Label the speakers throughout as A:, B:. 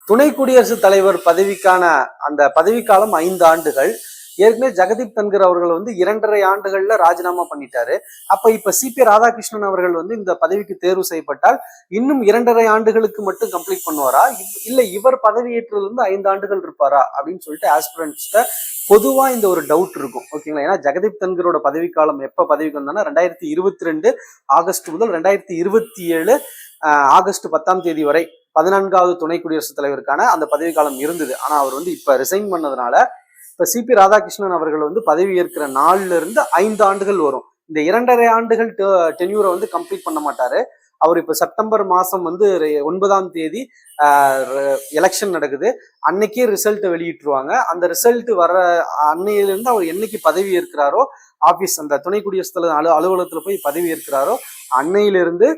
A: துணை குடியரசுத் தலைவர் பதவிக்கான அந்த பதவிக்காலம் 5 ஆண்டுகள். ஏற்கனவே ஜெகதீப் தன்கர் அவர்கள் 2.5 ஆண்டுகள்ல ராஜினாமா பண்ணிட்டாரு. அப்ப இப்ப சிபி ராதாகிருஷ்ணன் அவர்கள் இந்த பதவிக்கு தேர்வு செய்யப்பட்டால் இன்னும் 2.5 ஆண்டுகளுக்கு மட்டும் கம்ப்ளீட் பண்ணுவாரா, இல்ல இவர் பதவியேற்றதுல இருந்து 5 ஆண்டுகள் இருப்பாரா அப்படின்னு சொல்லிட்டு ஆஸ்பிரண்ட்ஸ்ட பொதுவா இந்த ஒரு டவுட் இருக்கும். ஓகேங்களா? ஏன்னா ஜெகதீப் தன்கரோட பதவிக்காலம் எப்ப பதவிக்கு வந்தாங்கன்னா 2022 ஆகஸ்ட் முதல் 2027 ஆகஸ்ட் 10ஆம் தேதி வரை 14வது துணை குடியரசுத் தலைவருக்கான அந்த பதவிக்காலம் இருந்தது. ஆனா அவர் இப்ப ரிசைன் பண்ணதுனால இப்ப சிபி ராதாகிருஷ்ணன் அவர்கள் பதவி ஏற்கிற நாள்ல இருந்து 5 ஆண்டுகள் வரும். இந்த 2.5 ஆண்டுகள் டென்யூரை கம்ப்ளீட் பண்ண மாட்டாரு. அவர் இப்ப செப்டம்பர் மாசம் 9ஆம் தேதி எலெக்ஷன் நடக்குது. அன்னைக்கே ரிசல்ட் வெளியிட்டுருவாங்க. அந்த ரிசல்ட் வர அன்னையிலிருந்து அவர் என்னைக்கு பதவி ஏற்கிறாரோ, ஆபீஸ் அந்த துணை குடியரசுத் தலைவர் அலுவலகத்துல போய் பதவி ஏற்கிறாரோ அன்னையிலிருந்து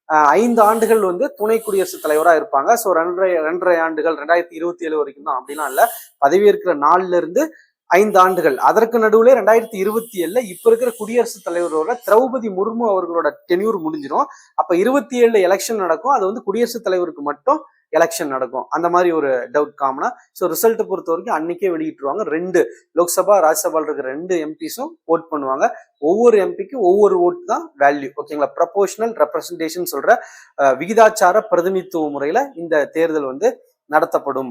A: 5 ஆண்டுகள் துணை குடியரசுத் தலைவரா இருப்பாங்க. ஸோ 2.5 ஆண்டுகள் 2027 வரைக்கும் தான், அப்படிலாம் இல்ல. பதவியேற்கிற நாள்ல இருந்து 5 ஆண்டுகள். அதற்கு நடுவுல 2027 இப்ப இருக்கிற குடியரசுத் தலைவரோட திரௌபதி முர்மு அவர்களோட டென்யூர் முடிஞ்சிடும். அப்ப 27 எலெக்ஷன் நடக்கும். அது குடியரசுத் தலைவருக்கு மட்டும் எலெக்ஷன் நடக்கும். அந்த மாதிரி ஒரு டவுட் காமனா. ஸோ ரிசல்ட்டை பொறுத்த வரைக்கும் அன்னைக்கே வெளியிட்டுருவாங்க. 2 லோக்சபா ராஜ்யசபால இருக்கிற 2 எம்பிஸும் ஓட் பண்ணுவாங்க. ஒவ்வொரு எம்பிக்கு ஒவ்வொரு ஓட் தான் வேல்யூ. ஓகேங்களா? ப்ரொபோஷனல் ரெப்ரசன்டேஷன் சொல்ற விகிதாச்சார பிரதிநிதித்துவ முறையில இந்த தேர்தல் நடத்தப்படும்.